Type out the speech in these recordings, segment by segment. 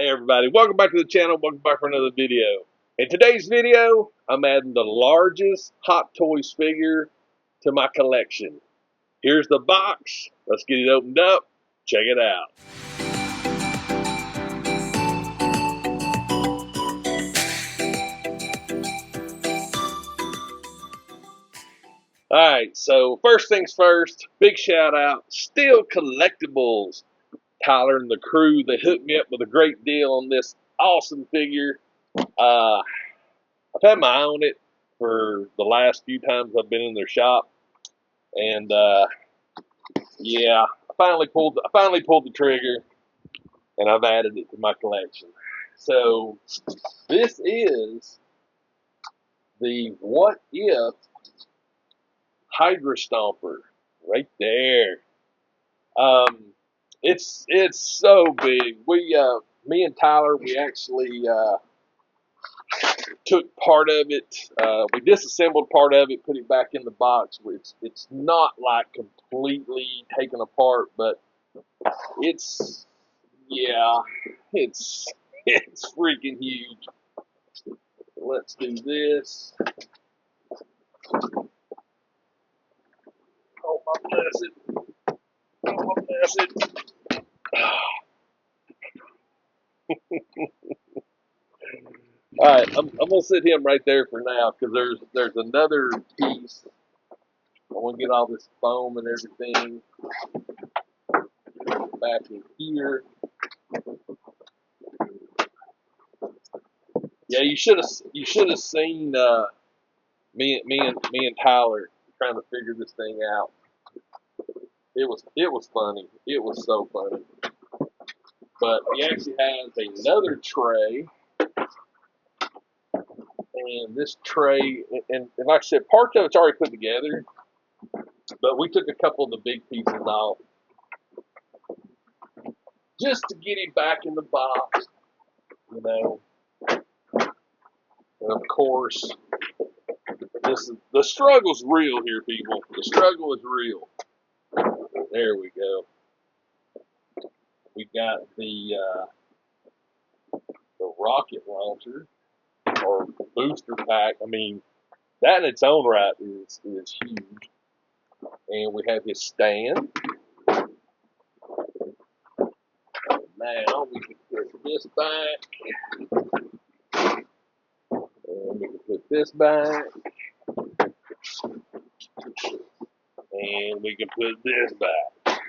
Hey everybody, welcome back to the channel, welcome back for another video. In today's video, I'm adding the largest Hot Toys figure to my collection. Here's the box, let's get it opened up, check it out. Alright, so first things first, big shout out, Still Collectibles. Tyler and the crew, they hooked me up with a great deal on this awesome figure. I've had my eye on it for the last few times I've been in their shop, and yeah, I finally pulled the trigger, and I've added it to my collection. So this is the What If Hydra Stomper right there. It's so big. Me and Tyler, we actually took part of it. We disassembled part of it, put it back in the box. It's not like completely taken apart, but it's it's freaking huge. Let's do this. Oh my blessed! Oh my blessed! All right, I'm gonna sit him right there for now because there's another piece. I want to get all this foam and everything back in here. Yeah, you should have seen me and Tyler trying to figure this thing out. It was funny. It was so funny. But he actually has another tray. And this tray, and like I said, part of it's already put together, but we took a couple of the big pieces off just to get him back in the box, you know. And of course, the struggle's real here, people. The struggle is real. There we go. We got the rocket launcher or booster pack. I mean, that in its own right is huge. And we have his stand. Now we can put this back. And we can put this back. And we can put this back.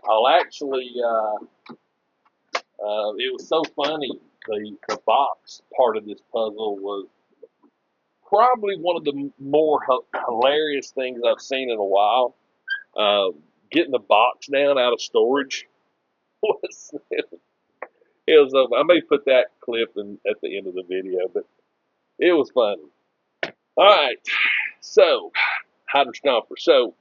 I'll actually, it was so funny. The box part of this puzzle was probably one of the more hilarious things I've seen in a while. Getting the box down out of storage was it was. I may put that clip at the end of the video, but it was funny. All right, so Hydra Stomper. So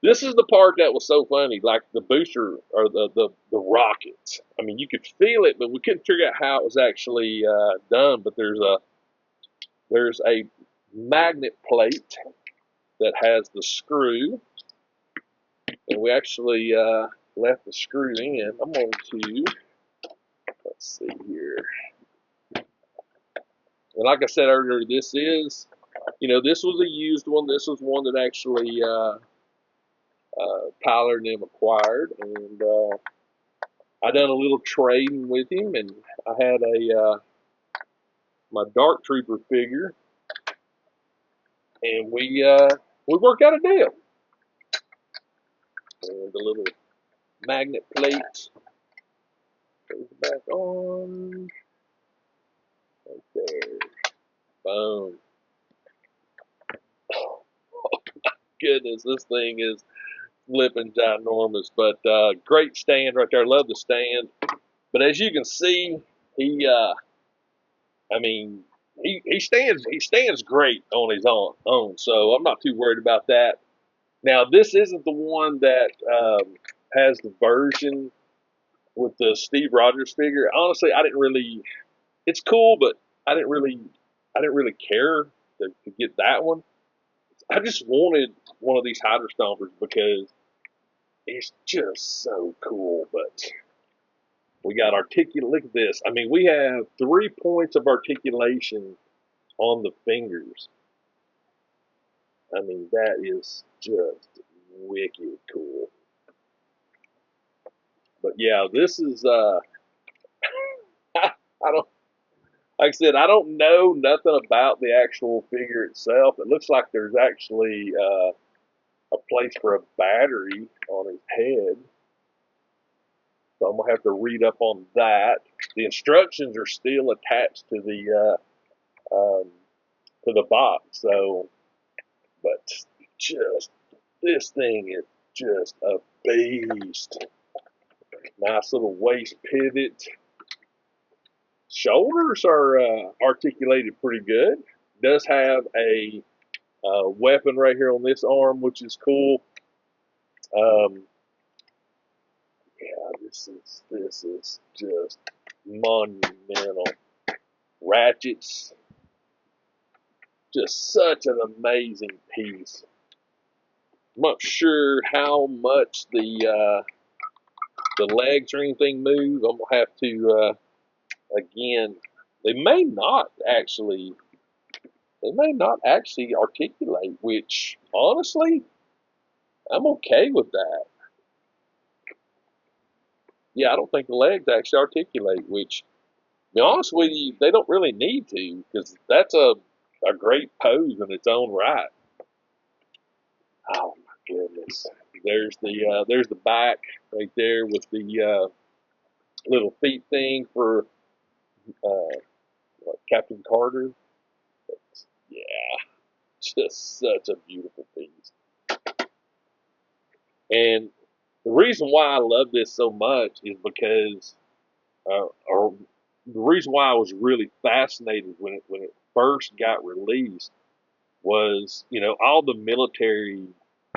this is the part that was so funny, like the booster or the rockets. I mean, you could feel it, but we couldn't figure out how it was actually done. But there's a magnet plate that has the screw, and we actually left the screw in. I'm going to, let's see here. And like I said earlier, this is, this was a used one. This was one that actually Tyler and them acquired, and I done a little trading with him, and I had my Dark Trooper figure, and we worked out a deal. And the little magnet plate goes back on right there. Boom. Oh my goodness, this thing is flipping ginormous, but great stand right there. Love the stand. But as you can see, he stands great on his own. So I'm not too worried about that. Now this isn't the one that has the version with the Steve Rogers figure. Honestly, I didn't really. It's cool, but I didn't really care to get that one. I just wanted one of these Hydra Stompers because it's just so cool. But We got articulate. Look at this. I mean, we have 3 points of articulation on the fingers. I mean, that is just wicked cool. But yeah, this is I don't like I said, I don't know nothing about the actual figure itself. It looks like there's actually a place for a battery on his head. So I'm gonna have to read up on that. The instructions are still attached to the box. So, but just this thing is just a beast. Nice little waist pivot. Shoulders are articulated pretty good. Does have a weapon right here on this arm, which is cool. Um, yeah, this is just monumental. Ratchets, just such an amazing piece. I'm not sure how much the legs or anything move. I'm gonna have to again. They may not actually. They may not actually articulate, which honestly, I'm okay with that. Yeah, I don't think the legs actually articulate, which, to be honest with you, they don't really need to because that's a great pose in its own right. Oh my goodness! There's the back right there with the little feet thing for Captain Carter. But, yeah, just such a beautiful piece. And the reason why I love this so much is because, or the reason why I was really fascinated when it first got released was, all the military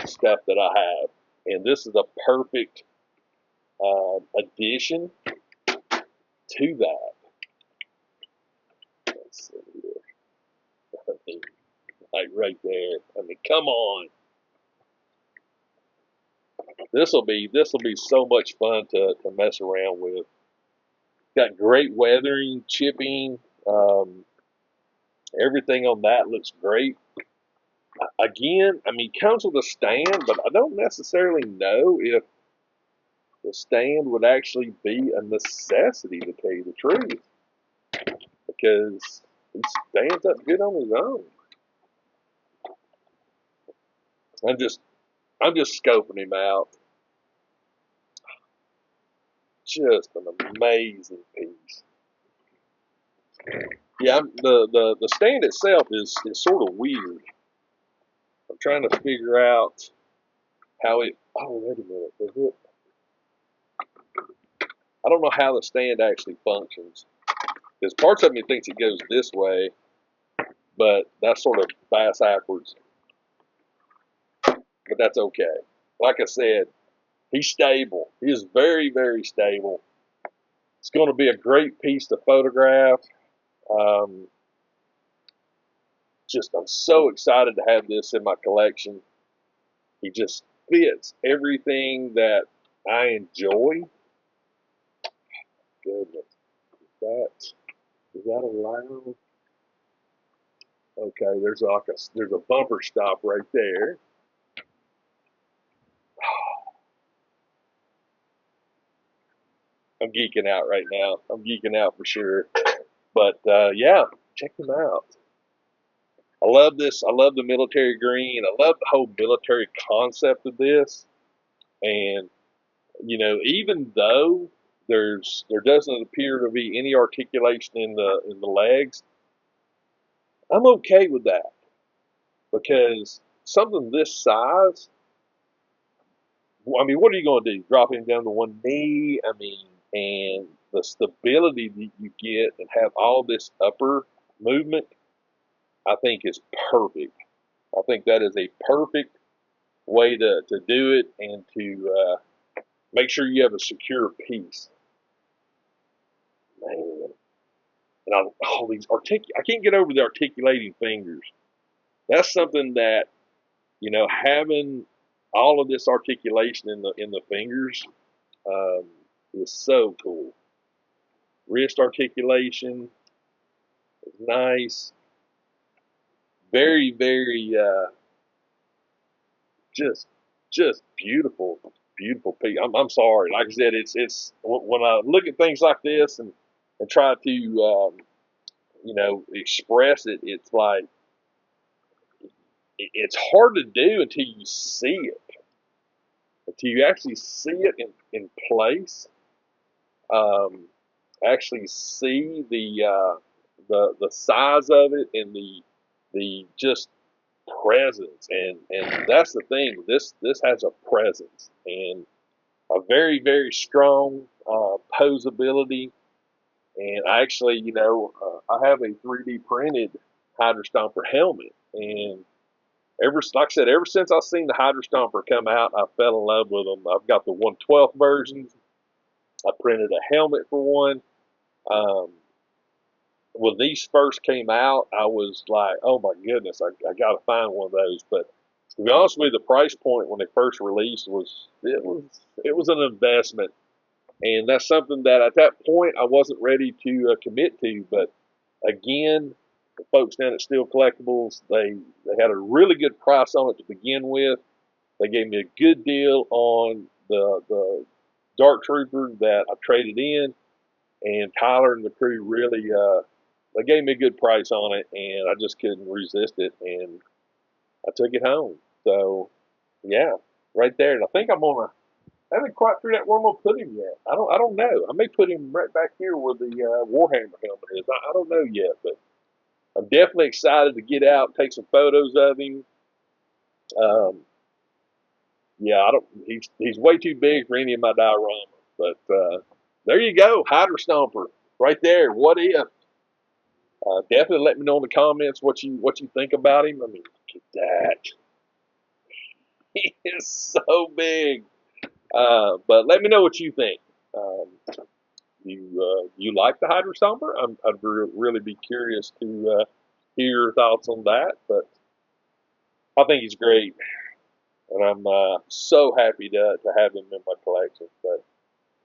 stuff that I have, and this is a perfect addition to that. Let's see here. Like right there. I mean, come on. This will be so much fun to mess around with. Got great weathering, chipping. Everything on that looks great. Again, I mean, comes with a stand, but I don't necessarily know if the stand would actually be a necessity, to tell you the truth, because he stands up good on his own. I'm just I'm just scoping him out. Just an amazing piece. Yeah, the stand itself is sort of weird. I'm trying to figure out how it. Oh, wait a minute. Is it? I don't know how the stand actually functions. Because parts of me thinks it goes this way, but that's sort of backwards. But that's okay. Like I said, he's stable. He is very, very stable. It's going to be a great piece to photograph. Um, I'm so excited to have this in my collection. He just fits everything that I enjoy. Goodness, is that allowed? Okay, there's a bumper stop right there. I'm geeking out right now. I'm geeking out for sure. But yeah, check them out. I love this. I love the military green. I love the whole military concept of this. And even though there doesn't appear to be any articulation in the legs, I'm okay with that because something this size. I mean, what are you going to do? Drop him down to one knee? I mean, and the stability that you get and have all this upper movement, I think is perfect. I think that is a perfect way to do it and to make sure you have a secure piece. Man. And all these I can't get over the articulating fingers. That's something that, having all of this articulation in the fingers is so cool. Wrist articulation is nice. Very, very, just beautiful, beautiful piece. I'm sorry. Like I said, it's when I look at things like this and try to, express it, it's like, it's hard to do until you see it, until you actually see it in place. Actually see the size of it and the just presence, and that's the thing. This has a presence and a very, very strong posability. And I actually, I have a 3D printed Hydra Stomper helmet, and like I said, ever since I've seen the Hydra Stomper come out, I fell in love with them. I've got the 1/12 versions. I printed a helmet for one. Um, when these first came out, I was like, oh my goodness, I got to find one of those. But to be honest with you, the price point when they first released was an investment, and that's something that at that point I wasn't ready to commit to. But again, the folks down at Steel Collectibles, they had a really good price on it to begin with. They gave me a good deal on the Dark Trooper that I traded in, and Tyler and the crew really they gave me a good price on it, and I just couldn't resist it, and I took it home. So yeah, right there. And I think I haven't quite figured out where I'm gonna put him yet. I don't know. I may put him right back here where the Warhammer helmet is. I don't know yet, but I'm definitely excited to get out and take some photos of him. Um, yeah, I don't. He's way too big for any of my dioramas, but there you go, Hydra Stomper, right there. What if? Definitely let me know in the comments what you think about him. I mean, look at that. He is so big. But let me know what you think. Um, you like the Hydra Stomper? I'd really be curious to hear your thoughts on that. But I think he's great, and I'm so happy to have him in my collection. But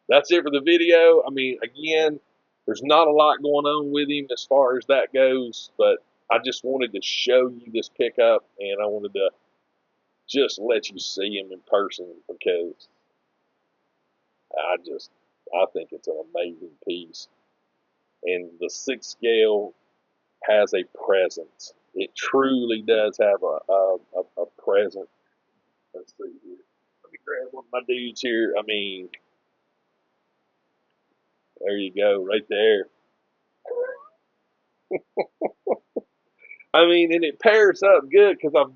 that's it for the video. I mean, again, there's not a lot going on with him as far as that goes, but I just wanted to show you this pickup, and I wanted to just let you see him in person because I think it's an amazing piece. And the 6 scale has a presence. It truly does have a presence. Let's see here. Let me grab one of my dudes here. I mean, there you go, right there. I mean, and it pairs up good because I've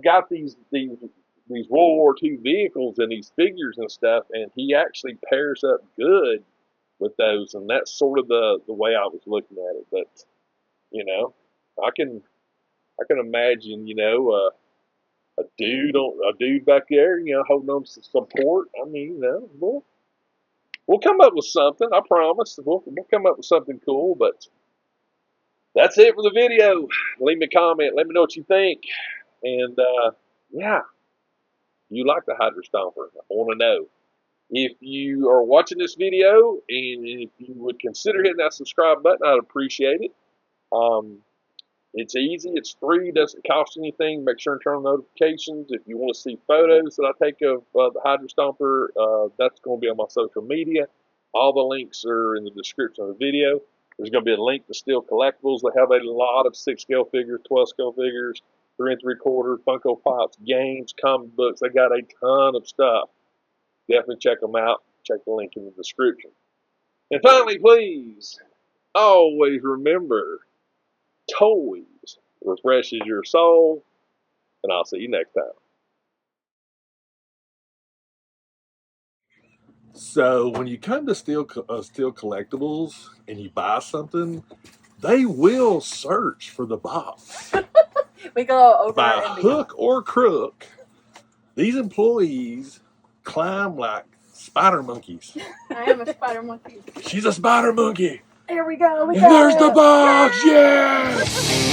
got these World War II vehicles and these figures and stuff, and he actually pairs up good with those, and that's sort of the way I was looking at it. But you know, I can imagine, a dude back there, holding on to support. I mean, we'll come up with something. I promise. We'll come up with something cool. But that's it for the video. Leave me a comment. Let me know what you think. And yeah, you like the Hydra Stomper? I want to know. If you are watching this video and if you would consider hitting that subscribe button, I'd appreciate it. It's easy. It's free. Doesn't cost anything. Make sure and turn on notifications. If you want to see photos that I take of the Hydra Stomper, that's going to be on my social media. All the links are in the description of the video. There's going to be a link to Steel Collectibles. They have a lot of 6 scale figures, 12 scale figures, 3 3/4, Funko Pops, games, comic books. They got a ton of stuff. Definitely check them out. Check the link in the description. And finally, please, always remember, toys refreshes your soul, and I'll see you next time. So when you come to Steel Collectibles and you buy something, they will search for the box. We go over by hook or crook. These employees climb like spider monkeys. I am a spider monkey. She's a spider monkey. Here we go. And there's the box. Yes.